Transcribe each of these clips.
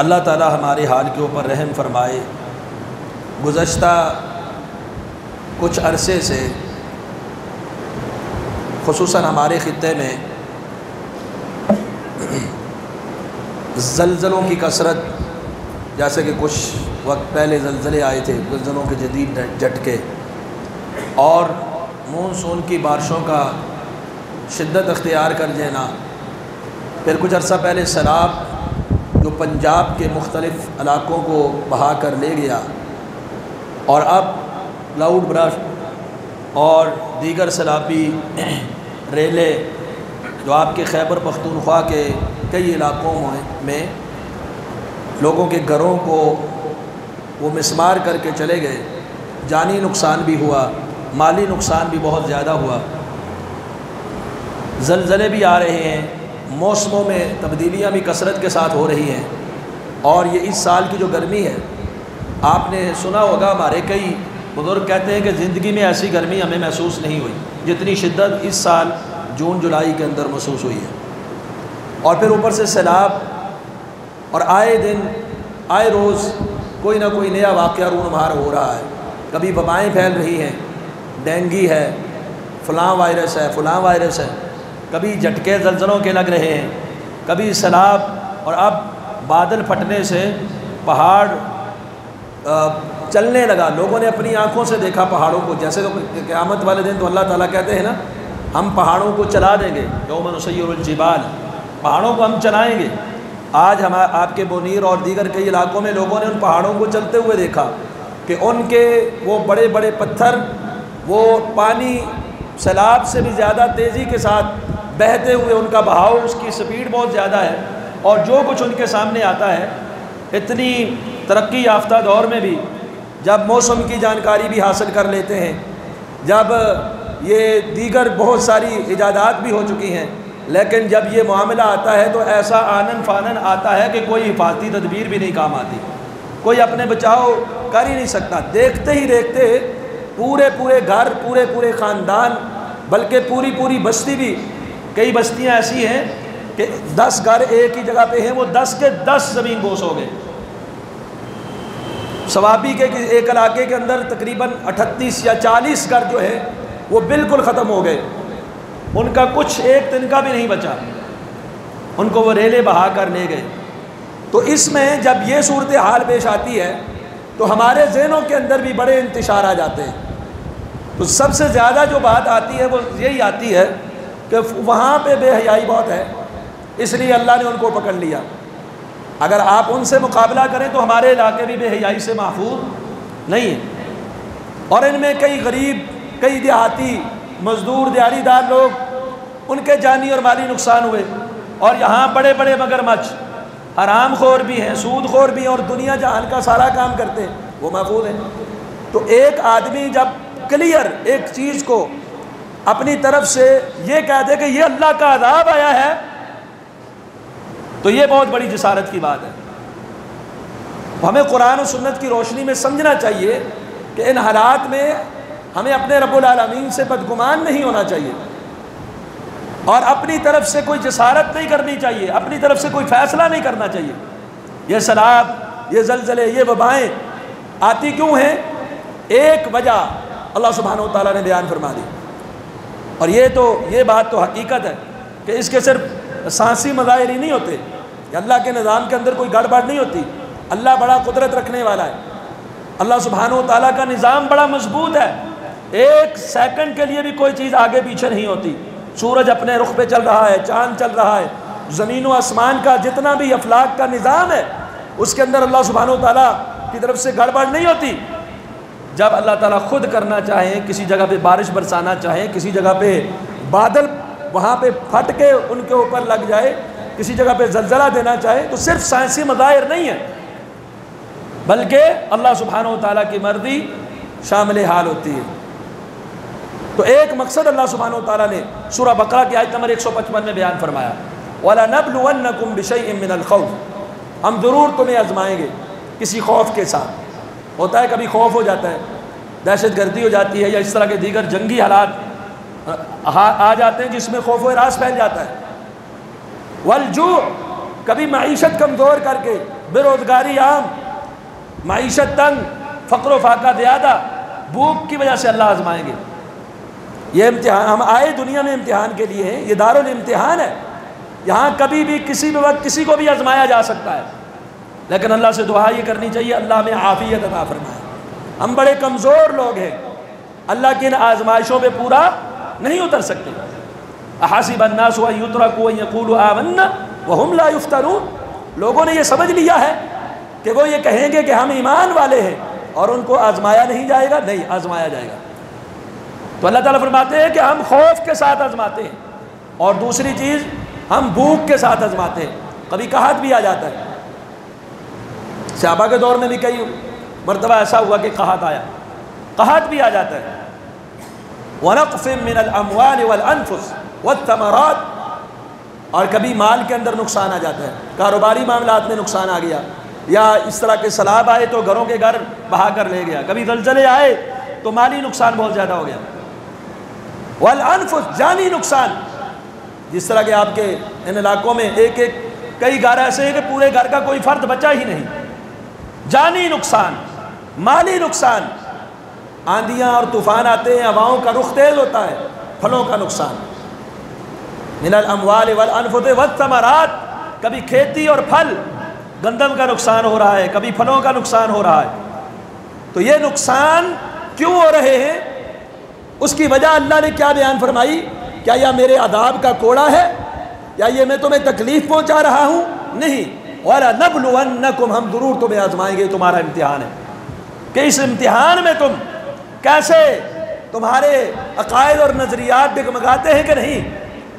اللہ تعالی ہمارے حال کے اوپر رحم فرمائے۔ گزشتہ کچھ عرصے سے خصوصاً ہمارے خطے میں زلزلوں کی کثرت، جیسے کہ کچھ وقت پہلے زلزلے آئے تھے، زلزلوں کے جدید جھٹکے، اور مونسون کی بارشوں کا شدت اختیار کر لینا، پھر کچھ عرصہ پہلے سیلاب جو پنجاب کے مختلف علاقوں کو بہا کر لے گیا، اور اب کلاؤڈ برسٹ اور دیگر سیلابی ریلیں جو آپ کے خیبر پختونخوا کے کئی علاقوں میں لوگوں کے گھروں کو وہ مسمار کر کے چلے گئے، جانی نقصان بھی ہوا، مالی نقصان بھی بہت زیادہ ہوا۔ زلزلے بھی آ رہے ہیں، موسموں میں تبدیلیاں بھی کثرت کے ساتھ ہو رہی ہیں، اور یہ اس سال کی جو گرمی ہے، آپ نے سنا ہوگا ہمارے کئی بزرگ کہتے ہیں کہ زندگی میں ایسی گرمی ہمیں محسوس نہیں ہوئی جتنی شدت اس سال جون جولائی کے اندر محسوس ہوئی ہے۔ اور پھر اوپر سے سیلاب، اور آئے دن آئے روز کوئی نہ کوئی نیا واقعہ رونمار ہو رہا ہے، کبھی وبائیں پھیل رہی ہیں، ڈینگی ہے، فلاں وائرس ہے، فلاں وائرس ہے، کبھی جھٹکے زلزلوں کے لگ رہے ہیں، کبھی سیلاب، اور اب بادل پھٹنے سے پہاڑ چلنے لگا۔ لوگوں نے اپنی آنکھوں سے دیکھا پہاڑوں کو، جیسے تو قیامت والے دن تو اللہ تعالیٰ کہتے ہیں نا، ہم پہاڑوں کو چلا دیں گے، یوم نسیر الجبال، پہاڑوں کو ہم چلائیں گے۔ آج آپ کے بونیر اور دیگر کئی علاقوں میں لوگوں نے ان پہاڑوں کو چلتے ہوئے دیکھا کہ ان کے وہ بڑے بڑے پتھر، وہ پانی سیلاب سے بھی زیادہ تیزی کے ساتھ بہتے ہوئے، ان کا بہاؤ، اس کی سپیڈ بہت زیادہ ہے، اور جو کچھ ان کے سامنے آتا ہے، اتنی ترقی یافتہ دور میں بھی جب موسم کی جانکاری بھی حاصل کر لیتے ہیں، جب یہ دیگر بہت ساری ایجادات بھی ہو چکی ہیں، لیکن جب یہ معاملہ آتا ہے تو ایسا آنن فانن آتا ہے کہ کوئی حفاظتی تدبیر بھی نہیں کام آتی، کوئی اپنے بچاؤ کر ہی نہیں سکتا۔ دیکھتے ہی دیکھتے پورے گھر، پورے خاندان، بلکہ پوری بستی بھی، کئی بستیاں ایسی ہیں کہ 10 گھر ایک ہی جگہ پہ ہیں، وہ 10 کے 10 زمین بوس ہو گئے۔ سوابی کے ایک علاقے کے اندر تقریباً 38 یا 40 گھر جو ہے وہ بالکل ختم ہو گئے، ان کا کچھ ایک تنکا بھی نہیں بچا، ان کو وہ ریلیں بہا کر لے گئے۔ تو اس میں جب یہ صورتحال پیش آتی ہے تو ہمارے ذہنوں کے اندر بھی بڑے انتشار آ جاتے ہیں۔ تو سب سے زیادہ جو بات آتی ہے وہ یہی آتی ہے کہ وہاں پہ بے حیائی بہت ہے، اس لیے اللہ نے ان کو پکڑ لیا۔ اگر آپ ان سے مقابلہ کریں تو ہمارے علاقے بھی بے حیائی سے محفوظ نہیں ہیں، اور ان میں کئی غریب، کئی دیہاتی مزدور، دیہڑی دار لوگ، ان کے جانی اور مالی نقصان ہوئے، اور یہاں بڑے بڑے مگرمچھ حرام خور بھی ہیں، سود خور بھی ہیں، اور دنیا جہان کا سارا کام کرتے ہیں، وہ محفوظ ہیں۔ تو ایک آدمی جب کلیئر ایک چیز کو اپنی طرف سے یہ کہہ دے کہ یہ اللہ کا عذاب آیا ہے، تو یہ بہت بڑی جسارت کی بات ہے۔ ہمیں قرآن و سنت کی روشنی میں سمجھنا چاہیے کہ ان حالات میں ہمیں اپنے رب العالمین سے بدگمان نہیں ہونا چاہیے، اور اپنی طرف سے کوئی جسارت نہیں کرنی چاہیے، اپنی طرف سے کوئی فیصلہ نہیں کرنا چاہیے۔ یہ سیلاب، یہ زلزلے، یہ وبائیں آتی کیوں ہیں؟ ایک وجہ اللہ سبحانہ و تعالیٰ نے بیان فرما دی، اور یہ بات تو حقیقت ہے کہ اس کے صرف سانسی مظاہر ہی نہیں ہوتے، کہ اللہ کے نظام کے اندر کوئی گڑبڑ نہیں ہوتی۔ اللہ بڑا قدرت رکھنے والا ہے، اللہ سبحانہ و تعالیٰ کا نظام بڑا مضبوط ہے، ایک سیکنڈ کے لیے بھی کوئی چیز آگے پیچھے نہیں ہوتی۔ سورج اپنے رخ پہ چل رہا ہے، چاند چل رہا ہے، زمین و آسمان کا جتنا بھی افلاک کا نظام ہے، اس کے اندر اللہ سبحانہ و تعالیٰ کی طرف سے گڑبڑ نہیں ہوتی۔ جب اللہ تعالیٰ خود کرنا چاہیں، کسی جگہ پہ بارش برسانا چاہیں، کسی جگہ پہ بادل وہاں پہ پھٹ کے ان کے اوپر لگ جائے، کسی جگہ پہ زلزلہ دینا چاہے، تو صرف سائنسی مظاہر نہیں ہے، بلکہ اللہ سبحانہ و تعالیٰ کی مرضی شامل حال ہوتی ہے۔ تو ایک مقصد اللہ سبحانہ و تعالیٰ نے سورہ بقرہ کی آیت نمبر 155 میں بیان فرمایا، وَلَنَبْلُوَنَّكُمْ بِشَيْءٍ مِّنَ الْخَوْفِ، ہم ضرور تمہیں آزمائیں گے کسی خوف کے ساتھ۔ ہوتا ہے کبھی خوف ہو جاتا ہے، دہشت گردی ہو جاتی ہے، یا اس طرح کے دیگر جنگی حالات آ جاتے ہیں جس میں خوف و ہراس پھیل جاتا ہے۔ والجوع، کبھی معیشت کمزور کر کے بے روزگاری عام، معیشت تنگ، فقر و فاقہ زیادہ، بھوک کی وجہ سے اللہ آزمائیں گے۔ یہ امتحان، ہم آئے دنیا میں امتحان کے لیے ہیں، یہ دارالامتحان ہے، یہاں کبھی بھی کسی بھی وقت کسی کو بھی آزمایا جا سکتا ہے، لیکن اللہ سے دعا یہ کرنی چاہیے اللہ میں عافیت عطا فرمائے۔ ہم بڑے کمزور لوگ ہیں، اللہ کی ان آزمائشوں پہ پورا نہیں اتر سکتے۔ احسب الناس ان یترکوا ان یقولوا آمنا وہم لا یفتنون، لوگوں نے یہ سمجھ لیا ہے کہ وہ یہ کہیں گے کہ ہم ایمان والے ہیں اور ان کو آزمایا نہیں جائے گا، نہیں آزمایا جائے گا۔ تو اللہ تعالیٰ فرماتے ہیں کہ ہم خوف کے ساتھ آزماتے ہیں، اور دوسری چیز ہم بھوک کے ساتھ آزماتے ہیں، کبھی قحط بھی آ جاتا ہے۔ صحابہ کے دور میں بھی کئی مرتبہ ایسا ہوا کہ قحط آیا، قحط بھی آ جاتا ہے۔ وَنَقْفٍ مِّنَ الْأَمْوَالِ وَالْأَنفُسِ وَالثَّمَرَاتِ، اور کبھی مال کے اندر نقصان آ جاتا ہے، کاروباری معاملات میں نقصان آ گیا، یا اس طرح کے سیلاب آئے تو گھروں کے گھر بہا کر لے گیا، کبھی زلزلے آئے تو مالی نقصان بہت زیادہ ہو گیا۔ والانفس، جانی نقصان، جس طرح کہ آپ کے ان علاقوں میں کئی گھر ایسے ہیں کہ پورے گھر کا کوئی فرد بچا ہی نہیں، جانی نقصان، مالی نقصان، آندیاں اور طوفان آتے ہیں، ہواؤں کا رخ تیز ہوتا ہے، پھلوں کا نقصان۔ من الاموال والانفس والثمرات، کبھی کھیتی اور پھل، گندم کا نقصان ہو رہا ہے، کبھی پھلوں کا نقصان ہو رہا ہے۔ تو یہ نقصان کیوں ہو رہے ہیں، اس کی وجہ اللہ نے کیا بیان فرمائی؟ کیا یہ میرے عذاب کا کوڑا ہے، یا یہ میں تمہیں تکلیف پہنچا رہا ہوں؟ نہیں۔ وَلَنَبْلُوَنَّكُمْ، ہم ضرور تمہیں آزمائیں گے، تمہارا امتحان ہے کہ اس امتحان میں تم کیسے، تمہارے عقائد اور نظریات ڈگمگاتے ہیں کہ نہیں،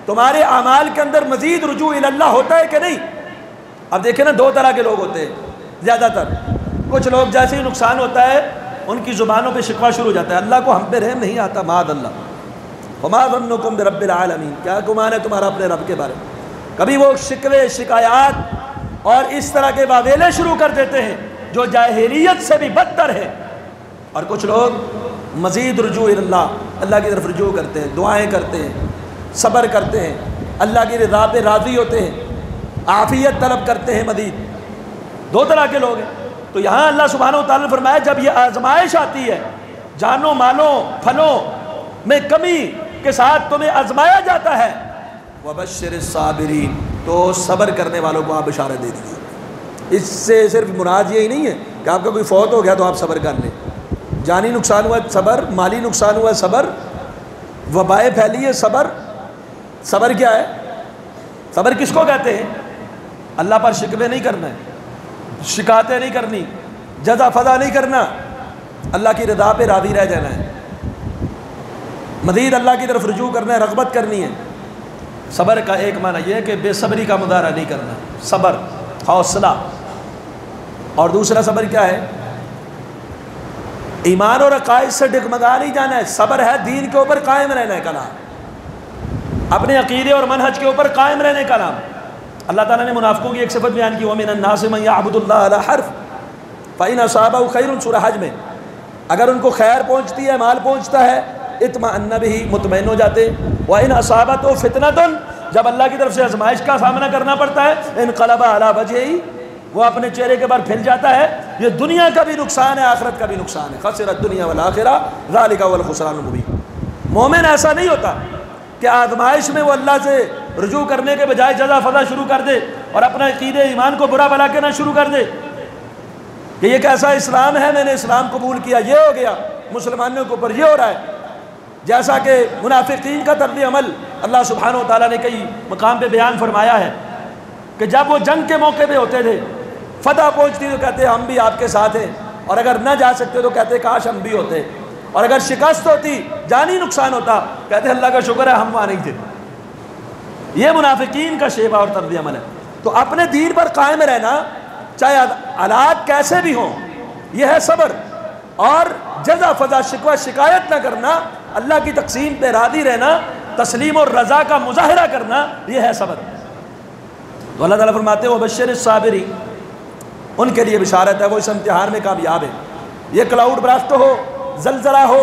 تمہارے اعمال کے اندر مزید رجوع اللہ ہوتا ہے کہ نہیں۔ اب دیکھیں نا، دو طرح کے لوگ ہوتے ہیں زیادہ تر، کچھ لوگ جیسے ہی نقصان ہوتا ہے ان کی زبانوں پہ شکوہ شروع ہو جاتا ہے، اللہ کو ہم پہ رحم نہیں آتا، معاذ اللہ، وما ظنکم برب العالمین، کیا گمان ہے تمہارا اپنے رب کے بارے میں۔ کبھی وہ شکوے، شکایات اور اس طرح کے واویلے شروع کر دیتے ہیں جو جاہلیت سے بھی بدتر ہے، اور کچھ لوگ مزید رجوع اللہ کی طرف رجوع کرتے ہیں، دعائیں کرتے ہیں، صبر کرتے ہیں، اللہ کی رضا پہ راضی ہوتے ہیں، عافیت طلب کرتے ہیں مزید۔ دو طرح کے لوگ ہیں۔ تو یہاں اللہ سبحانہ و تعالیٰ نے فرمایا جب یہ آزمائش آتی ہے، جانوں مالوں پھلوں میں کمی کے ساتھ تمہیں آزمایا جاتا ہے، وَبَشِّرِ الصَّابِرِينَ، تو صبر کرنے والوں کو آپ بشارت دے دیجیے۔ اس سے صرف مراد یہی نہیں ہے کہ آپ کا کوئی فوت ہو گیا تو آپ صبر کر لیں، جانی نقصان ہوا ہے صبر، مالی نقصان ہوا ہے صبر، وبائیں پھیلی ہے صبر۔ صبر کیا ہے؟ صبر کس کو کہتے ہیں؟ اللہ پر شکوے نہیں کرنا ہے، شکایتیں نہیں کرنی، جزا فضا نہیں کرنا، اللہ کی رضا پہ راضی رہ جانا ہے، مزید اللہ کی طرف رجوع کرنا ہے، رغبت کرنی ہے۔ صبر کا ایک معنی یہ ہے کہ بے صبری کا مظاہرہ نہیں کرنا، صبر، حوصلہ۔ اور دوسرا صبر کیا ہے؟ ایمان اور عقائد سے ڈگمگا نہیں جانا ہے، صبر ہے دین کے اوپر قائم رہنا ہے کا نام، اپنے عقیدے اور منہج کے اوپر قائم رہنے کا نام۔ اللہ تعالیٰ نے منافقوں کی ایک صفت بیان کی، وَمِنَ النَّاسِ مَن يَعْبُدُ اللَّهَ عَلَى حَرْفٍ فَإِنْ أَصَابَهُ خَيْرٌ، سورہ حج میں، اگر ان کو خیر پہنچتی ہے، مال پہنچتا ہے، اطمأن بِهِ، مطمئن ہو جاتے ہیں، وَإِنْ أَصَابَتْهُ فِتْنَةٌ، جب اللہ کی طرف سے آزمائش کا سامنا کرنا پڑتا ہے، انقلب علی وجہہ، وہ اپنے چہرے کے بعد پھر جاتا ہے۔ یہ دنیا کا بھی نقصان ہے، آخرت کا بھی نقصان ہے، خسر الدنیا والآخرہ ذالک هو الخسران المبین۔ مومن ایسا نہیں ہوتا کہ آزمائش میں وہ اللہ سے رجوع کرنے کے بجائے جزا فضا شروع کر دے اور اپنا عقیدے ایمان کو برا بلا کے نہ شروع کر دے کہ یہ کیسا اسلام ہے، میں نے اسلام قبول کیا، یہ ہو گیا، مسلمانوں کے اوپر یہ ہو رہا ہے۔ جیسا کہ منافقین کا طرز عمل اللہ سبحانہ و تعالیٰ نے کئی مقام پہ بیان فرمایا ہے کہ جب وہ جنگ کے موقع پہ ہوتے تھے، فتح پہنچتی تو کہتے ہم بھی آپ کے ساتھ ہیں، اور اگر نہ جا سکتے تو کہتے کاش ہم بھی ہوتے، اور اگر شکست ہوتی، جانی نقصان ہوتا، کہتے اللہ کا شکر ہے ہم وہاں نہیں تھے۔ یہ منافقین کا شیوہ اور طرز عمل ہے۔ تو اپنے دین پر قائم رہنا، چاہے حالات کیسے بھی ہوں، یہ ہے صبر۔ اور جزا فضا، شکوہ شکایت نہ کرنا، اللہ کی تقسیم پہ راضی رہنا، تسلیم اور رضا کا مظاہرہ کرنا، یہ ہے صبر۔ تو اللہ تعالیٰ فرماتے ہیں وَبَشِّرِ الصَّابِرِينَ، ان کے لیے بشارت ہے، وہ اس امتحان میں کامیاب ہے۔ یہ کلاؤڈ برسٹ ہو، زلزلہ ہو،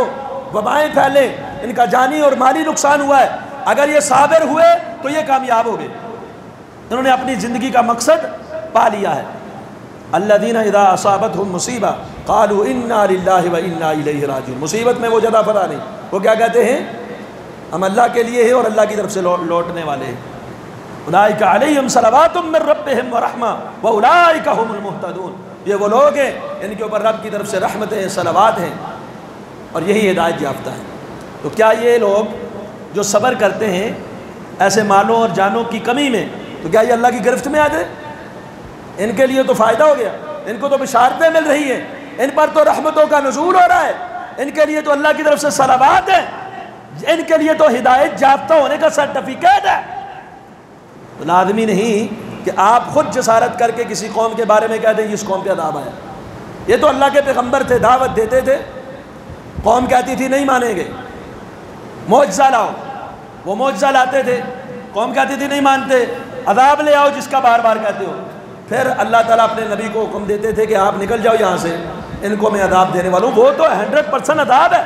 وبائیں پھیلیں، ان کا جانی اور مالی نقصان ہوا ہے، اگر یہ صابر ہوئے تو یہ کامیاب ہو گئے، انہوں نے اپنی زندگی کا مقصد پا لیا ہے۔ الذین اذا اصابتهم مصیبہ قالوا انا للہ و انا الیہ راجعون. مصیبت میں وہ جدا فرا نہیں، وہ کیا کہتے ہیں؟ ہم اللہ کے لیے ہیں اور اللہ کی طرف سے لوٹنے والے ہیں. اولئک علیہم صلوات من ربہم ورحمہ واولئک هم المہتدون. یہ وہ لوگ ہیں ان کے اوپر رب کی طرف سے رحمتیں ہیں، صلوات ہیں، اور یہی ہدایت یافتہ ہیں. تو کیا یہ لوگ جو صبر کرتے ہیں ایسے مالوں اور جانوں کی کمی میں، تو کیا یہ اللہ کی گرفت میں آ جائے؟ ان کے لیے تو فائدہ ہو گیا، ان کو تو بشارتیں مل رہی ہیں، ان پر تو رحمتوں کا نزول ہو رہا ہے، ان کے لیے تو اللہ کی طرف سے صلوات ہیں، ان کے لیے تو ہدایت یافتہ ہونے کا سرٹیفکیٹ ہے. تو لازمی نہیں کہ آپ خود جسارت کر کے کسی قوم کے بارے میں کہہ دیں اس قوم پہ عذاب آیا. یہ تو اللہ کے پیغمبر تھے، دعوت دیتے تھے، قوم کہتی تھی نہیں مانیں گے، معجزہ لاؤ، وہ معجزہ لاتے تھے، قوم کہتی تھی نہیں مانتے، عذاب لے آؤ جس کا بار بار کہتے ہو. پھر اللہ تعالیٰ اپنے نبی کو حکم دیتے تھے کہ آپ نکل جاؤ یہاں سے، ان کو میں عذاب دینے والا ہوں. وہ تو 100% عذاب ہے.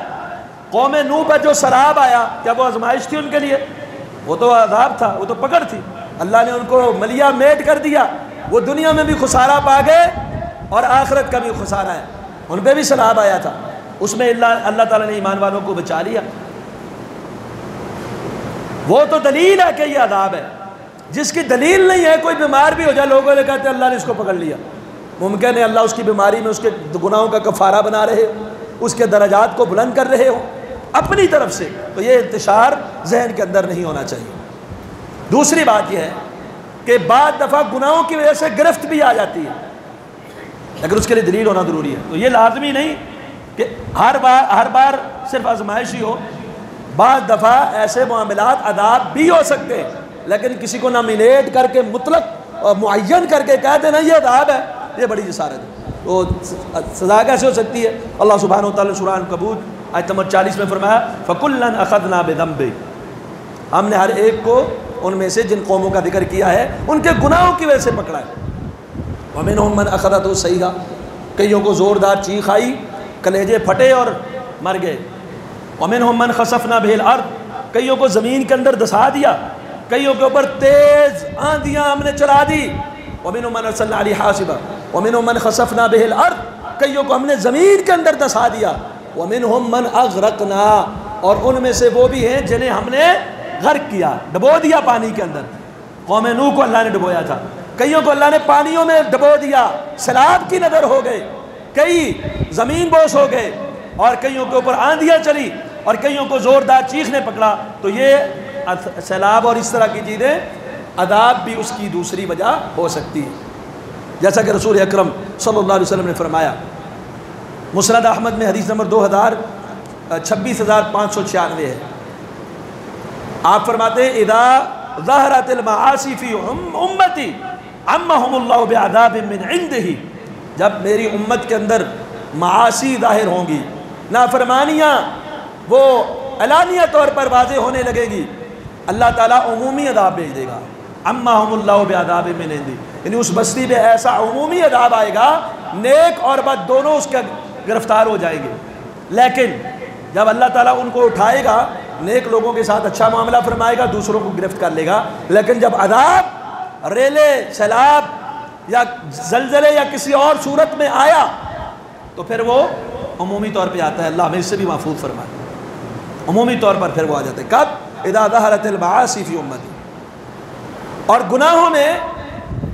قوم نوح پر جو سراب آیا، کیا وہ آزمائش تھی ان کے لیے؟ وہ تو عذاب تھا، وہ تو پکڑ تھی. اللہ نے ان کو ملیا میٹ کر دیا، وہ دنیا میں بھی خسارہ پا گئے اور آخرت کا بھی خسارہ ہے. ان پہ بھی سراب آیا تھا، اس میں اللہ تعالیٰ نے ایمان والوں کو بچا لیا. وہ تو دلیل ہے کہ یہ عذاب ہے. جس کی دلیل نہیں ہے، کوئی بیمار بھی ہو جائے، لوگوں نے کہتے ہیں اللہ نے اس کو پکڑ لیا. ممکن ہے اللہ اس کی بیماری میں اس کے گناہوں کا کفارہ بنا رہے ہو، اس کے درجات کو بلند کر رہے ہو اپنی طرف سے. تو یہ انتشار ذہن کے اندر نہیں ہونا چاہیے. دوسری بات یہ ہے کہ بعض دفعہ گناہوں کی وجہ سے گرفت بھی آ جاتی ہے، لیکن اس کے لیے دلیل ہونا ضروری ہے. تو یہ لازمی نہیں کہ ہر بار صرف آزمائش ہی ہو. بعض دفعہ ایسے معاملات عذاب بھی ہو سکتے ہیں، لیکن کسی کو نامینیٹ کر کے مطلق اور معین کر کے کہہ دینا یہ عذاب ہے، یہ بڑی جسارت ہے. تو سزا کیسے ہو سکتی ہے؟ اللہ سبحانہ وتعالیٰ نے سورہ عنکبوت آیت نمبر 40 میں فرمایا فَكُلًّا أَخَذْنَا بِذَنبِهِ. ہم نے ہر ایک کو ان میں سے جن قوموں کا ذکر کیا ہے ان کے گناہوں کی وجہ سے پکڑا ہے. وَمِنْهُمْ مَنْ أَخَذَتْهُ الصَّيْحَةُ. کئیوں کو زوردار چیخ آئی، کلیجے پھٹے اور مر گئے. وَمِنْهُمْ مَنْ خَسَفْنَا بِهِ الْأَرْضِ. کئیوں کو زمین کے اندر دھسا دیا، کئیوں کے اوپر تیز آندیاں ہم نے چلا دی. وَمِنْهُمْ مَنْ أَرْسَلْنَا عَلَيْهِ حَاصِبًا وَمِنْهُمْ مَنْ خَسَفْنَا بِهِ الْأَرْضِ. کئیوں کو ہم نے زمین کے اندر دھسا دیا. وَمِنْهُمْ مَنْ أَغْرَقْنَا. اور ان میں سے وہ بھی ہیں جنہیں ہم نے غرق کیا، ڈبو دیا پانی کے اندر. قوم نوح کو اللہ نے ڈبویا تھا، کئیوں کو اللہ نے پانیوں میں ڈبو دیا، سیلاب کی نظر ہو گئے، کئی زمین بوس ہو گئے، اور کئیوں کے اوپر آندیاں چلی، اور کئیوں کو زوردار چیخ نے پکڑا. تو یہ سیلاب اور اس طرح کی چیزیں عذاب بھی اس کی دوسری وجہ ہو سکتی ہے. جیسا کہ رسول اکرم صلی اللہ علیہ وسلم نے فرمایا، مسند احمد میں حدیث نمبر 26,596 ہے. آپ فرماتے ہیں اذا ظہرت المعاصی فی امتی عمہم اللہ بعذاب من عنده. جب میری امت کے اندر معاصی ظاہر ہوں گی، نافرمانیاں وہ علانیہ طور پر واضح ہونے لگے گی، اللہ تعالیٰ عمومی عذاب بھیج دے گا. عمہم اللہ بعذاب من عنده. یعنی اس بستی پہ ایسا عمومی عذاب آئے گا، نیک اور بد دونوں اس کا گرفتار ہو جائیں گے. لیکن جب اللہ تعالیٰ ان کو اٹھائے گا، نیک لوگوں کے ساتھ اچھا معاملہ فرمائے گا، دوسروں کو گرفت کر لے گا. لیکن جب عذاب ریلے، سیلاب یا زلزلے یا کسی اور صورت میں آیا تو پھر وہ عمومی طور پہ آتا ہے. اللہ ہمیں اس سے بھی محفوظ فرمائے. عمومی طور پر پھر وہ آ جاتے ہیں. کب؟ اذا ظہرت المعاصی فی امتی. اور گناہوں میں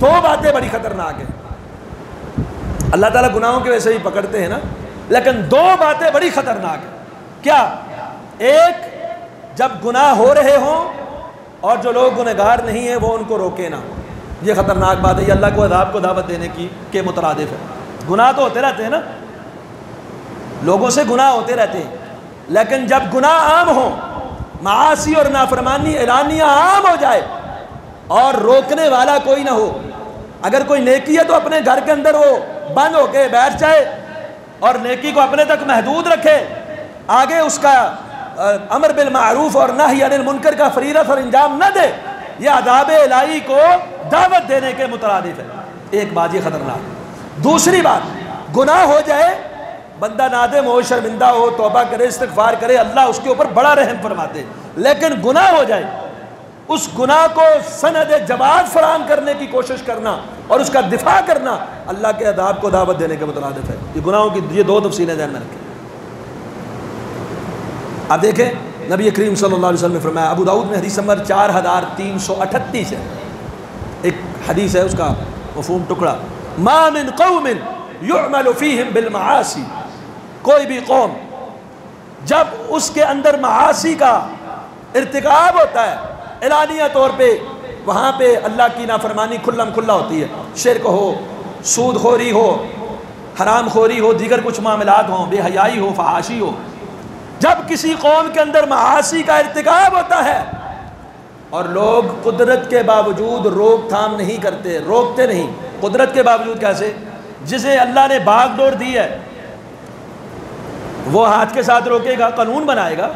دو باتیں بڑی خطرناک ہیں. اللہ تعالیٰ گناہوں کی وجہ سے ہی پکڑتے ہیں نا، لیکن دو باتیں بڑی خطرناک ہیں. کیا؟ ایک، جب گناہ ہو رہے ہوں اور جو لوگ گنہگار نہیں ہیں وہ ان کو روکے نا. یہ خطرناک بات ہے. یہ اللہ کو عذاب کو دعوت دینے کی کے مترادف ہے. گناہ تو ہوتے رہتے ہیں نا، لوگوں سے گناہ ہوتے رہتے ہیں، لیکن جب گناہ عام ہو، معاصی اور نافرمانی اعلانیہ عام ہو جائے اور روکنے والا کوئی نہ ہو. اگر کوئی نیکی ہے تو اپنے گھر کے اندر وہ بند ہو کے بیٹھ جائے اور نیکی کو اپنے تک محدود رکھے، آگے اس کا امر بالمعروف اور نہی عن المنکر کا فریضہ سر انجام نہ دے. یہ عذاب الہی کو دعوت دینے کے مترادف ہے. ایک بات یہ خطرناک. دوسری بات، گناہ ہو جائے، بندہ نادم ہو، شرمندہ ہو، توبہ کرے، استغفار کرے، اللہ اس کے اوپر بڑا رحم فرماتے. لیکن گناہ ہو جائے، اس گناہ کو سند جواز فراہم کرنے کی کوشش کرنا، اور اس کا دفاع کرنا اللہ کے عذاب کو دعوت دینے کے مترادف ہے۔ یہ گناہوں کی یہ دو تفصیلیں ذہن میں رکھیں۔ اب دیکھیں نبی کریم صلی اللہ علیہ وسلم نے فرمایا، ابو داؤد میں حدیث نمبر 4338 ہے، ایک حدیث ہے اس کا مفہوم ٹکڑا، ما من قوم یعمل فیہم بالمعاصی، کوئی بھی قوم جب اس کے اندر معاصی کا ارتکاب ہوتا ہے اعلانیہ طور پہ، وہاں پہ اللہ کی نافرمانی کھلم کھلا ہوتی ہے، شرک ہو، سود خوری ہو، حرام خوری ہو، دیگر کچھ معاملات ہوں، بے حیائی ہو، فحاشی ہو، جب کسی قوم کے اندر معاصی کا ارتکاب ہوتا ہے اور لوگ قدرت کے باوجود روک تھام نہیں کرتے، روکتے نہیں، قدرت کے باوجود کیسے؟ جسے اللہ نے باغ ڈور دی ہے وہ ہاتھ کے ساتھ روکے گا، قانون بنائے گا،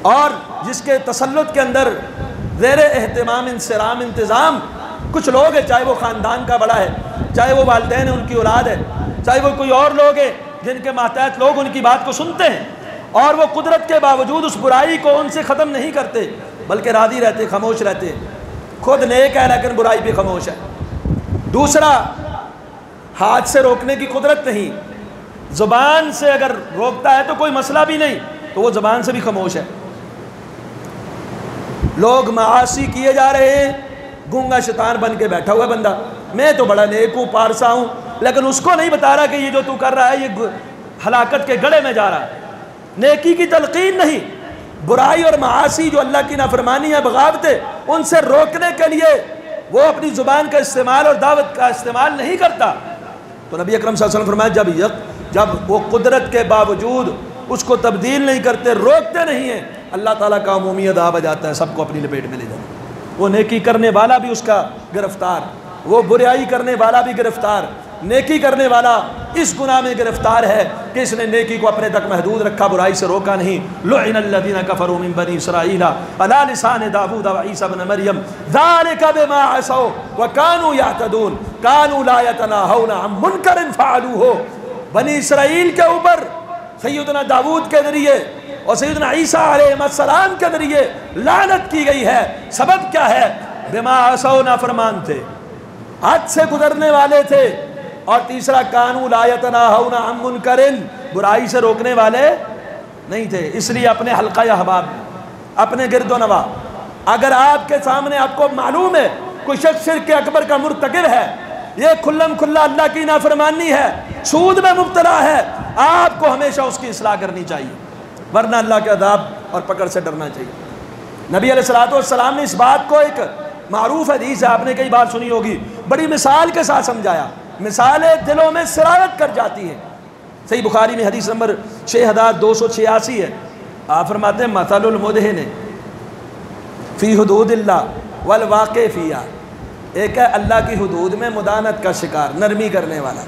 اور جس کے تسلط کے اندر زیر اہتمام انصرام انتظام کچھ لوگ ہیں، چاہے وہ خاندان کا بڑا ہے، چاہے وہ والدین ہیں ان کی اولاد ہے، چاہے وہ کوئی اور لوگ ہیں جن کے ماتحت لوگ ان کی بات کو سنتے ہیں، اور وہ قدرت کے باوجود اس برائی کو ان سے ختم نہیں کرتے بلکہ راضی رہتے، خاموش رہتے، خود نیک ہے لیکن برائی پہ خاموش ہے۔ دوسرا، ہاتھ سے روکنے کی قدرت نہیں، زبان سے اگر روکتا ہے تو کوئی مسئلہ بھی نہیں، تو وہ زبان سے بھی خاموش ہے۔ لوگ معاصی کیے جا رہے ہیں، گونگا شیطان بن کے بیٹھا ہوا بندہ، میں تو بڑا نیک ہوں، پارسا ہوں، لیکن اس کو نہیں بتا رہا کہ یہ جو تو کر رہا ہے یہ ہلاکت کے گڑھے میں جا رہا ہے۔ نیکی کی تلقین نہیں، برائی اور معاصی جو اللہ کی نافرمانی ہے، بغاوتیں، ان سے روکنے کے لیے وہ اپنی زبان کا استعمال اور دعوت کا استعمال نہیں کرتا۔ تو نبی اکرم صلی اللہ علیہ وسلم فرمایا جب وہ قدرت کے باوجود اس کو تبدیل نہیں کرتے، روکتے نہیں ہیں، اللہ تعالیٰ کا عمومی عذاب آ جاتا ہے، سب کو اپنی لپیٹ میں لے جاتا ہے۔ وہ نیکی کرنے والا بھی اس کا گرفتار، وہ برائی کرنے والا بھی گرفتار، نیکی کرنے والا اس گناہ میں گرفتار ہے کہ اس نے نیکی کو اپنے تک محدود رکھا، برائی سے روکا نہیں۔ لعن الذین کفروا من بنی اسرائیل علی لسان داؤد وعیسی ابن مریم ذلک بما عصوا وکانوا یعتدون کانوا لا یتناہون عن منکر فعلوہ۔ بنی اسرائیل کے اوپر سیدنا داؤد کے ذریعے اور سیدنا عیسیٰ علیہ السلام کے ذریعے لعنت کی گئی ہے۔ سبب کیا ہے؟ بما عصوا، نافرمان تھے، حد سے گزرنے والے تھے، اور تیسرا کانوا لا یتناہون عن منکر، برائی سے روکنے والے نہیں تھے۔ اس لیے اپنے حلقہ احباب، اپنے گرد و نواح، اگر آپ کے سامنے آپ کو معلوم ہے کوئی شخص شرک اکبر کا مرتکب ہے، یہ کھلم کھلا اللہ کی نافرمانی ہے، سود میں مبتلا ہے، آپ کو ہمیشہ اس کی اصلاح کرنی چاہیے، ورنہ اللہ کے عذاب اور پکڑ سے ڈرنا چاہیے۔ نبی علیہ السلام نے اس بات کو، ایک معروف حدیث ہے، آپ نے کئی بار سنی ہوگی، بڑی مثال کے ساتھ سمجھایا، مثالیں دلوں میں سرایت کر جاتی ہیں۔ صحیح بخاری میں حدیث نمبر 6286 ہے، آپ فرماتے ہیں مثل المدہن فی حدود اللہ والواقع فیہا، ایک ہے اللہ کی حدود میں مدانت کا شکار، نرمی کرنے والا،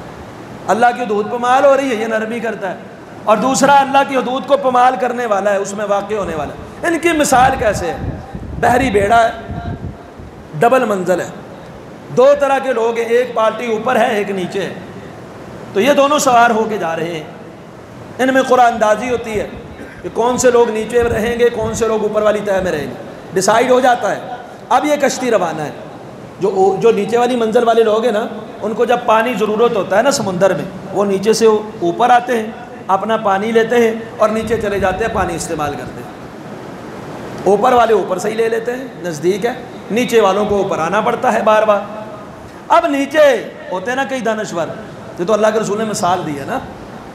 اللہ کی حدود پامال ہو رہی ہے، یہ نرمی کرتا ہے، اور دوسرا اللہ کی حدود کو پامال کرنے والا ہے، اس میں واقع ہونے والا ہے۔ ان کی مثال کیسے ہے؟ بحری بیڑا ہے، ڈبل منزل ہے، دو طرح کے لوگ ہیں، ایک پارٹی اوپر ہے ایک نیچے ہے، تو یہ دونوں سوار ہو کے جا رہے ہیں، ان میں قرآن اندازی ہوتی ہے کہ کون سے لوگ نیچے رہیں گے، کون سے لوگ اوپر والی تہہ میں رہیں گے، ڈیسائیڈ ہو جاتا ہے۔ اب یہ کشتی روانہ ہے، جو نیچے والی منزل والے لوگ ہیں نا، ان کو جب پانی ضرورت ہوتا ہے نا سمندر میں، وہ نیچے سے اوپر آتے ہیں، اپنا پانی لیتے ہیں اور نیچے چلے جاتے ہیں، پانی استعمال کرتے ہیں۔ اوپر والے اوپر سے ہی لے لیتے ہیں، نزدیک ہے، نیچے والوں کو اوپر آنا پڑتا ہے بار بار۔ اب نیچے ہوتے ہیں نا کئی دانشور، یہ تو اللہ کے رسول نے مثال دی ہے نا،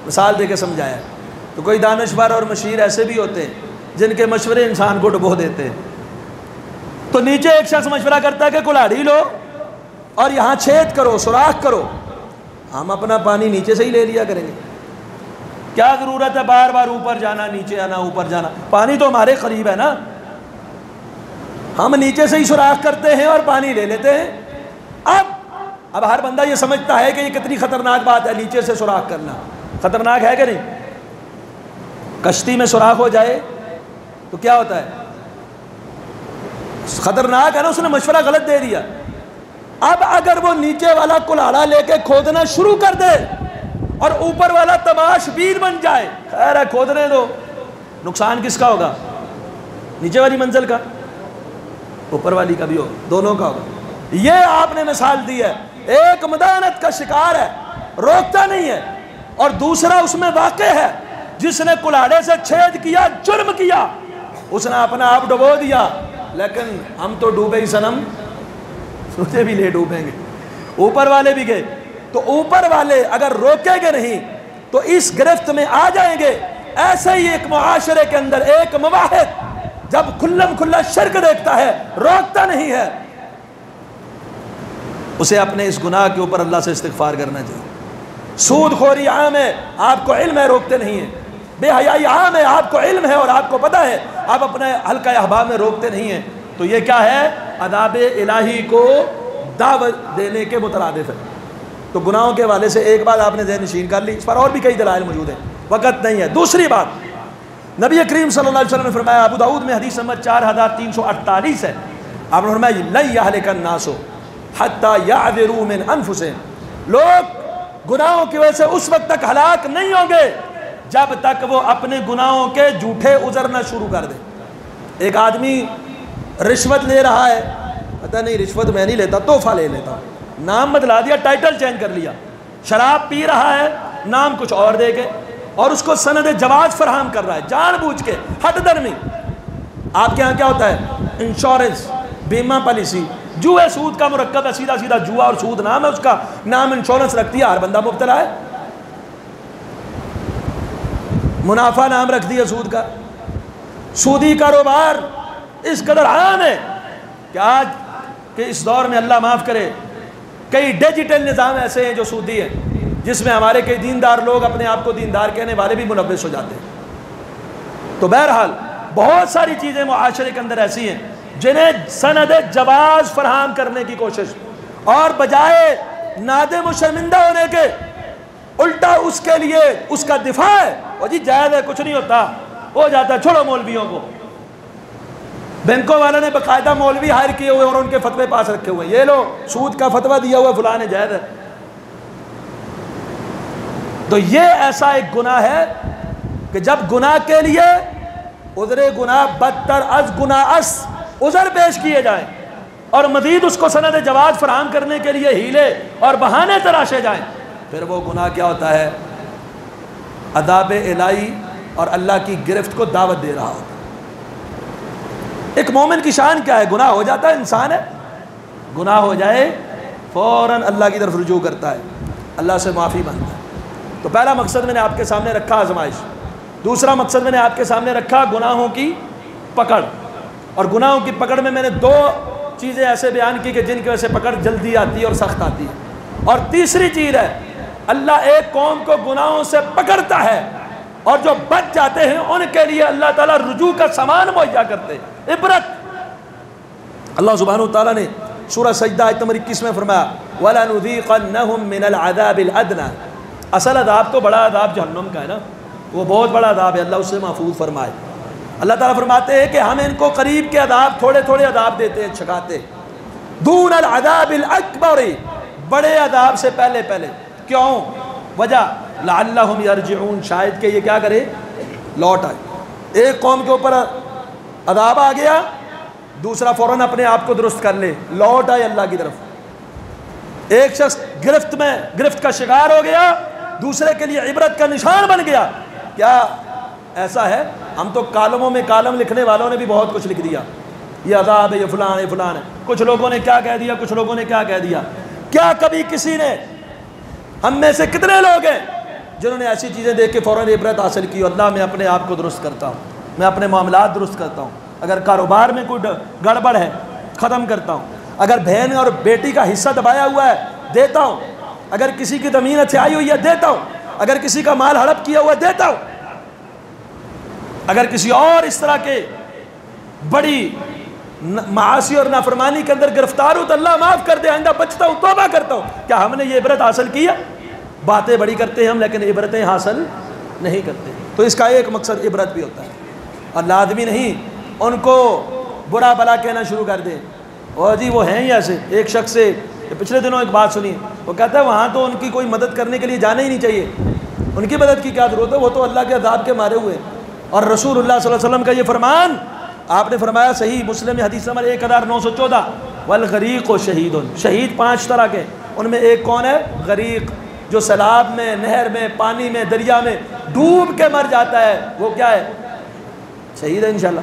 مثال دے کے سمجھایا، تو کوئی دانشور اور مشیر ایسے بھی ہوتے ہیں جن کے مشورے انسان کو ڈبو دیتے ہیں۔ تو نیچے ایک شخص مشورہ کرتا ہے کہ کلاڑی لو اور یہاں چھید کرو، سوراخ کرو، ہم اپنا پانی نیچے سے ہی لے لیا کریں گے، کیا ضرورت ہے بار بار اوپر جانا، نیچے آنا، اوپر جانا، پانی تو ہمارے قریب ہے نا، ہم نیچے سے ہی سوراخ کرتے ہیں اور پانی لے لیتے ہیں۔ اب ہر بندہ یہ سمجھتا ہے کہ یہ کتنی خطرناک بات ہے، نیچے سے سوراخ کرنا خطرناک ہے کہ نہیں؟ کشتی میں سوراخ ہو جائے تو کیا ہوتا ہے؟ خطرناک ہے نا، اس نے مشورہ غلط دے دیا۔ اب اگر وہ نیچے والا کلاڑا لے کے کھودنا شروع کر دے اور اوپر والا تماش بین بن جائے، خیر ہے کھودنے دو، نقصان کس کا ہوگا؟ نیچے والی منزل کا، اوپر والی کا بھی ہوگا، دونوں کا ہوگا۔ یہ آپ نے مثال دی ہے، ایک مدانت کا شکار ہے، روکتا نہیں ہے، اور دوسرا اس میں واقع ہے جس نے کلاڑے سے چھید کیا، جرم کیا، اس نے اپنا آپ ڈبو دیا، لیکن ہم تو ڈوبے ہی صنم، سوچے بھی لے ڈوبیں گے، اوپر والے بھی گئے، تو اوپر والے اگر روکیں گے نہیں تو اس گرفت میں آ جائیں گے۔ ایسے ہی ایک معاشرے کے اندر ایک موحد جب کھلم کھلا شرک دیکھتا ہے، روکتا نہیں ہے، اسے اپنے اس گناہ کے اوپر اللہ سے استغفار کرنا چاہیے۔ سود خوری عام ہے، آپ کو علم ہے، روکتے نہیں ہیں۔ بے حیائی عام ہے، آپ کو علم ہے اور آپ کو پتہ ہے، آپ اپنے حلقہ احباب میں روکتے نہیں ہیں۔ تو یہ کیا ہے؟ عذاب الہی کو دعوت دینے کے مترادف ہے۔ تو گناہوں کے حوالے سے ایک بات آپ نے ذہن نشین کر لی، اس پر اور بھی کئی دلائل موجود ہیں، وقت نہیں ہے۔ دوسری بات، نبی کریم صلی اللہ علیہ وسلم نے فرمایا، ابو داؤد میں حدیث نمبر 4348 ہے، آپ نے فرمایا لن یہلک الناس حتی یعذروا من انفسہم، لوگ گناہوں کی وجہ سے اس وقت تک ہلاک نہیں ہوں گے جب تک وہ اپنے گناہوں کے جھوٹے عذر نہ شروع کر دیں۔ ایک آدمی رشوت لے رہا ہے، پتہ نہیں رشوت میں نہیں لیتا، تحفہ لے لیتا ہوں، نام بدلا دیا، ٹائٹل چینج کر لیا۔ شراب پی رہا ہے، نام کچھ اور دے کے، اور اس کو سند جواز فراہم کر رہا ہے جان بوجھ کے، حد درمی۔ آپ کے ہاں کیا ہوتا ہے؟ انشورنس، بیمہ پالیسی، جوئے سود کا مرکب ہے، سیدھا سیدھا جوا اور سود نام ہے اس کا، نام انشورنس رکھتی ہے، ہر بندہ مبتلا ہے۔ منافع نام رکھ دیا سود کا۔ سودی کاروبار اس قدر عام ہے کہ آج کہ اس دور میں اللہ معاف کرے کئی ڈیجیٹل نظام ایسے ہیں جو سودی ہیں، جس میں ہمارے کئی دیندار لوگ اپنے آپ کو دیندار کہنے والے بھی ملوث ہو جاتے ہیں۔ تو بہرحال بہت ساری چیزیں معاشرے کے اندر ایسی ہیں جنہیں سند جواز فراہم کرنے کی کوشش، اور بجائے نادم و شرمندہ ہونے کے الٹا اس کے لیے اس کا دفاع ہے، اور جی جائز ہے، کچھ نہیں ہوتا، ہو جاتا ہے، چھوڑو مولویوں کو۔ بینکوں والوں نے باقاعدہ مولوی ہائر کیے ہوئے اور ان کے فتوے پاس رکھے ہوئے ہیں، یہ لو سود کا فتویٰ دیا ہوا فلاں جائز ہے۔ تو یہ ایسا ایک گناہ ہے کہ جب گناہ کے لیے عذر گناہ بدتر از گناہ اس عذر پیش کیے جائیں، اور مزید اس کو سند جواز فراہم کرنے کے لیے ہیلے اور بہانے تراشے جائیں، پھر وہ گناہ کیا ہوتا ہے؟ عذاب الہی اور اللہ کی گرفت کو دعوت دے رہا ہوتا ہے۔ ایک مومن کی شان کیا ہے؟ گناہ ہو جاتا ہے، انسان ہے، گناہ ہو جائے فوراً اللہ کی طرف رجوع کرتا ہے، اللہ سے معافی مانگتا ہے۔ تو پہلا مقصد میں نے آپ کے سامنے رکھا آزمائش، دوسرا مقصد میں نے آپ کے سامنے رکھا گناہوں کی پکڑ، اور گناہوں کی پکڑ میں نے دو چیزیں ایسے بیان کی کہ جن کی وجہ سے پکڑ جلدی آتی ہے اور سخت آتی ہے، اور تیسری چیز ہے اللہ ایک قوم کو گناہوں سے پکڑتا ہے، اور جو بچ جاتے ہیں ان کے لیے اللہ تعالیٰ رجوع کا سامان مہیا کرتے ہیں، عبرت۔ اللہ سبحانہ وتعالیٰ نے سورہ سجدہ آیت نمبر 21 میں فرمایا وَلَنُذِيقَنَّهُم مِّنَ الْعَذَابِ الْأَدْنَىٰ، اصل عذاب تو بڑا عذاب جہنم کا ہے نا، وہ بہت بڑا عذاب ہے، اللہ اس سے محفوظ فرمائے۔ اللہ تعالیٰ فرماتے ہیں کہ ہم ان کو قریب کے عذاب تھوڑے تھوڑے عذاب دیتے ہیں، چھکاتے، دون العذاب الاکبر، بڑے عذاب سے پہلے پہلے۔ کیوں؟ وجہ لعلہم یرجعون، شاید کہ یہ کیا کرے؟ لوٹ آئے۔ ایک قوم کے اوپر عذاب آ گیا، دوسرا فوراً اپنے آپ کو درست کر لے، لوٹ آئے اللہ کی طرف۔ ایک شخص گرفت کا شکار ہو گیا، دوسرے کے لیے عبرت کا نشان بن گیا۔ کیا ایسا ہے؟ ہم تو کالموں میں کالم لکھنے والوں نے بھی بہت کچھ لکھ دیا، یہ عذاب ہے، یہ فلان ہے، فلان ہے، کچھ لوگوں نے کیا کہہ دیا، کچھ لوگوں نے کیا کہہ دیا۔ کیا کبھی کسی نے، ہم میں سے کتنے لوگ ہیں جنہوں نے ایسی چیزیں دیکھ کے فوراً عبرت حاصل کی، اللہ میں اپنے آپ کو درست کرتا ہوں، میں اپنے معاملات درست کرتا ہوں، اگر کاروبار میں کوئی گڑبڑ ہے ختم کرتا ہوں، اگر بہن اور بیٹی کا حصہ دبایا ہوا ہے دیتا ہوں، اگر کسی کی زمین ہتھیائی ہوئی ہے دیتا ہوں، اگر کسی کا مال ہڑپ کیا ہوا ہے دیتا ہوں، اگر کسی اور اس طرح کے بڑی معاصی اور نافرمانی کے اندر گرفتار ہوں تو اللہ معاف کر دے، آئندہ بچتا ہوں، توبہ کرتا ہوں۔ کیا ہم نے یہ عبرت حاصل کیا؟ باتیں بڑی کرتے ہیں ہم، لیکن عبرتیں حاصل نہیں کرتے۔ تو اس کا ایک مقصد عبرت بھی ہوتا ہے، اور لازمی نہیں ان کو برا بلا کہنا شروع کر دیں، اور جی وہ ہیں ہی ایسے۔ ایک شخص سے پچھلے دنوں ایک بات سنی، وہ کہتا ہے وہاں تو ان کی کوئی مدد کرنے کے لیے جانا ہی نہیں چاہیے، ان کی مدد کی کیا ضرورت ہے، وہ تو اللہ کے عذاب کے مارے ہوئے ہیں۔ اور رسول اللہ صلی اللہ علیہ وسلم کا یہ فرمان، آپ نے فرمایا صحیح مسلم حدیث نمبر 1914، والغریق شہید، شہید 5 طرح کے، ان میں ایک کون ہے؟ غریق، جو سیلاب میں، نہر میں، پانی میں، دریا میں ڈوب کے مر جاتا ہے، وہ کیا ہے؟ شہید ہے انشاءاللہ۔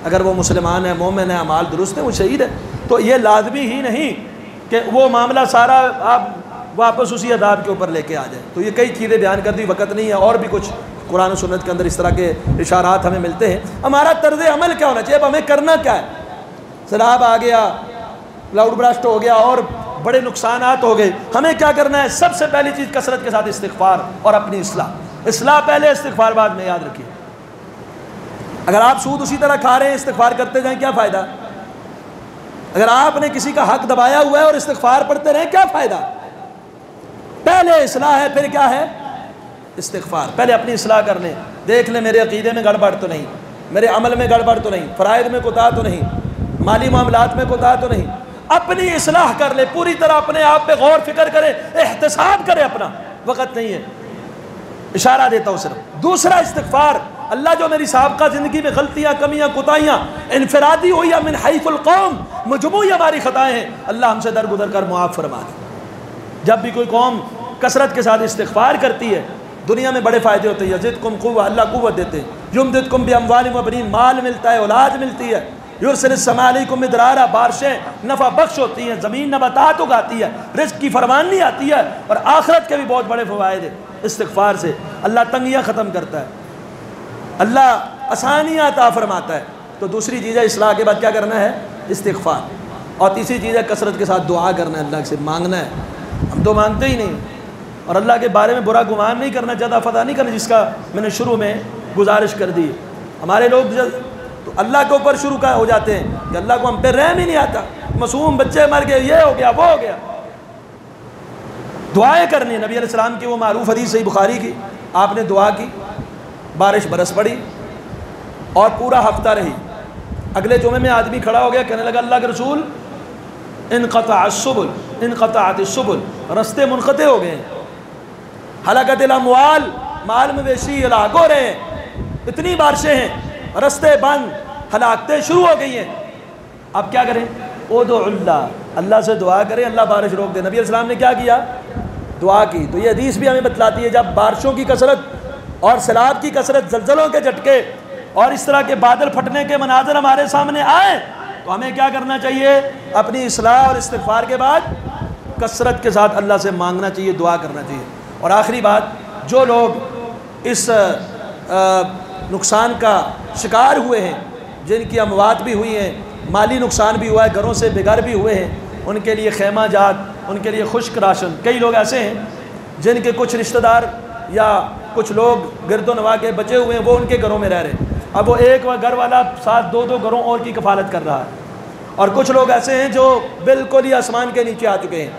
اگر وہ مسلمان ہے، مومن ہے، اعمال درست ہے، وہ شہید ہے۔ تو یہ لازمی ہی نہیں کہ وہ معاملہ سارا آپ واپس اسی عذاب کے اوپر لے کے آ جائیں۔ تو یہ کئی چیزیں بیان کر دی، وقت نہیں ہے، اور بھی کچھ قرآن و سنت کے اندر اس طرح کے اشارات ہمیں ملتے ہیں۔ ہمارا طرز عمل کیا ہونا چاہیے؟ اب ہمیں کرنا کیا ہے؟ سیلاب آ گیا، کلاؤڈ برسٹ ہو گیا اور بڑے نقصانات ہو گئے، ہمیں کیا کرنا ہے؟ سب سے پہلی چیز کثرت کے ساتھ استغفار اور اپنی اصلاح پہلے، استغفار بعد میں، یاد رکھیے۔ اگر آپ سود اسی طرح کھا رہے ہیں، استغفار کرتے جائیں، کیا فائدہ؟ اگر آپ نے کسی کا حق دبایا ہوا ہے اور استغفار پڑھتے رہیں، کیا فائدہ؟ پہلے اصلاح ہے، پھر کیا ہے؟ استغفار۔ پہلے اپنی اصلاح کر لیں، دیکھ لیں میرے عقیدے میں گڑبڑ تو نہیں، میرے عمل میں گڑبڑ تو نہیں، فرائض میں کوتاہی تو نہیں، مالی معاملات میں کوتاہی تو نہیں۔ اپنی اصلاح کر لیں، پوری طرح اپنے آپ پہ غور فکر کریں، احتساب کریں اپنا۔ وقت نہیں ہے، اشارہ دیتا ہوں صرف۔ دوسرا استغفار، اللہ جو میری سابقہ زندگی میں غلطیاں، کمیاں، کوتاہیاں، انفرادی ہو یا من حیث القوم، مجموعی ہماری خطائیں ہیں، اللہ ہم سے درگزر کر معاف فرما دے۔ جب بھی کوئی قوم کثرت کے ساتھ استغفار کرتی ہے، دنیا میں بڑے فائدے ہوتے ہیں۔ یزدکم قوہ، اللہ قوت دیتے ہیں۔ یمددکم باموال و بنین، مال ملتا ہے، اولاد ملتی ہے۔ یرسل السماء علیکم مدرارا، بارشیں نفع بخش ہوتی ہیں، زمین نباتات اگاتی ہے، رزق کی فراوانی آتی ہے، اور آخرت کے بھی بہت بڑے فوائد ہیں استغفار سے۔ اللہ تنگیاں ختم کرتا ہے، اللہ آسانیاں عطا فرماتا ہے۔ تو دوسری چیز ہے اصلاح کے بعد کیا کرنا ہے؟ استغفار۔ اور تیسری چیز ہے کثرت کے ساتھ دعا کرنا ہے، اللہ سے مانگنا ہے۔ ہم تو مانگتے ہی نہیں، اور اللہ کے بارے میں برا گمان نہیں کرنا، زیادہ فتح نہیں کرنا، جس کا میں نے شروع میں گزارش کر دی۔ ہمارے لوگ تو اللہ کے اوپر شروع ہو جاتے ہیں کہ اللہ کو ہم پہ رحم ہی نہیں آتا، معصوم بچے مر گئے، یہ ہو گیا، وہ ہو گیا۔ دعائیں کرنی، نبی علیہ السلام کی وہ معروف حدیث صحیح بخاری کی، آپ نے دعا کی، بارش برس پڑی اور پورا ہفتہ رہی۔ اگلے جمعے میں آدمی کھڑا ہو گیا، کہنے لگا اللہ کے رسول انقطعت السبل، رستے منقطع ہو گئے، ہلاکت الاموال، مال مویشی ہلاک ہو رہے ہیں، اتنی بارشیں ہیں، رستے بند، ہلاکتیں شروع ہو گئی ہیں، اب کیا کریں؟ ادعو اللہ، اللہ سے دعا کریں اللہ بارش روک دے۔ نبی علیہ السلام نے کیا کیا؟ دعا کی۔ تو یہ حدیث بھی ہمیں بتلاتی ہے جب بارشوں کی کثرت اور سیلاب کی کثرت، زلزلوں کے جھٹکے اور اس طرح کے بادل پھٹنے کے مناظر ہمارے سامنے آئیں تو ہمیں کیا کرنا چاہیے؟ اپنی اصلاح اور استغفار کے بعد کثرت کے ساتھ اللہ سے مانگنا چاہیے، دعا کرنا چاہیے۔ اور آخری بات، جو لوگ اس نقصان کا شکار ہوئے ہیں، جن کی اموات بھی ہوئی ہیں، مالی نقصان بھی ہوا ہے، گھروں سے بے گھر بھی ہوئے ہیں، ان کے لیے خیمہ جات، ان کے لیے خشک راشن۔ کئی لوگ ایسے ہیں جن کے کچھ رشتہ دار یا کچھ لوگ گرد و نواح کے بچے ہوئے ہیں، وہ ان کے گھروں میں رہ رہے ہیں، اب وہ ایک گھر والا ساتھ دو گھروں اور کی کفالت کر رہا ہے۔ اور کچھ لوگ ایسے ہیں جو بالکل ہی آسمان کے نیچے آ چکے ہیں،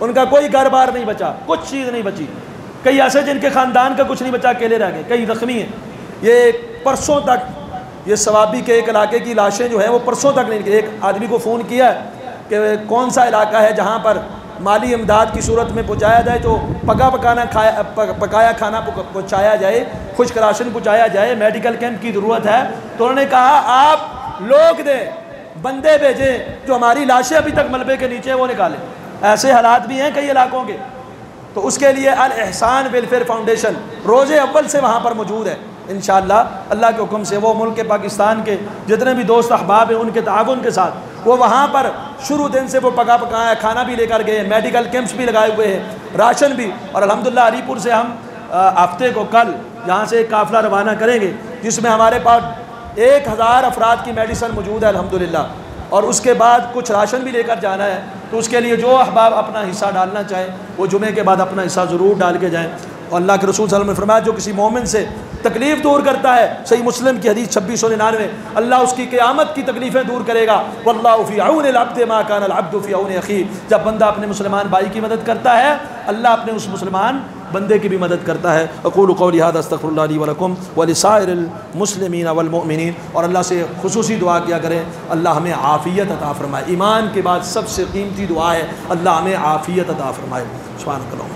ان کا کوئی گھر بار نہیں بچا، کچھ چیز نہیں بچی۔ کئی ایسے جن کے خاندان کا کچھ نہیں بچا، اکیلے رہ گئے، کئی زخمی ہیں۔ یہ پرسوں تک یہ ثوابی کے ایک علاقے کی لاشیں جو ہیں وہ پرسوں تک نہیں، ایک آدمی کو فون کیا ہے کہ کون سا علاقہ ہے جہاں پر مالی امداد کی صورت میں پہنچایا جائے، تو پکایا کھانا پہنچایا جائے، خشک راشن پہنچایا جائے، میڈیکل کیمپ کی ضرورت ہے۔ تو انہوں نے کہا آپ لوگ دیں، بندے بھیجیں جو ہماری لاشیں ابھی تک ملبے کے نیچے وہ نکالیں۔ ایسے حالات بھی ہیں کئی علاقوں کے۔ تو اس کے لیے الاحسان ویلفیئر فاؤنڈیشن روز اول سے وہاں پر موجود ہے انشاءاللہ اللہ کے حکم سے۔ وہ ملک پاکستان کے جتنے بھی دوست احباب ہیں ان کے تعاون کے ساتھ وہ وہاں پر شروع دن سے وہ پکایا کھانا بھی لے کر گئے، میڈیکل کیمپس بھی لگائے ہوئے ہیں، راشن بھی۔ اور الحمدللہ علی پور سے ہم ہفتے کو کل یہاں سے ایک قافلہ روانہ کریں گے جس میں ہمارے پاس 1000 افراد کی میڈیسن موجود ہے الحمدللہ، اور اس کے بعد کچھ راشن بھی لے کر جانا ہے۔ تو اس کے لیے جو احباب اپنا حصہ ڈالنا چاہیں وہ جمعے کے بعد اپنا حصہ ضرور ڈال کے جائیں۔ اور اللہ کے رسول صلی اللہ علیہ وسلم نے فرمایا جو کسی مومن سے تکلیف دور کرتا ہے، صحیح مسلم کی حدیث 2699، اللہ اس کی قیامت کی تکلیفیں دور کرے گا۔ واللہ فی عون العبد ما کان العبد فی عون اخیہ، جب بندہ اپنے مسلمان بھائی کی مدد کرتا ہے اللہ اپنے اس مسلمان بندے کی بھی مدد کرتا ہے۔ اقول قولی ھذا استغفر اللہ لی ولکم ولسائر المسلمین والمؤمنین۔ اور اللہ سے خصوصی دعا کیا کریں اللہ ہمیں عافیت عطا فرمائے۔ ایمان کے بعد سب سے قیمتی دعا ہے اللہ ہمیں عافیت عطا فرمائے۔ سبحانک اللہم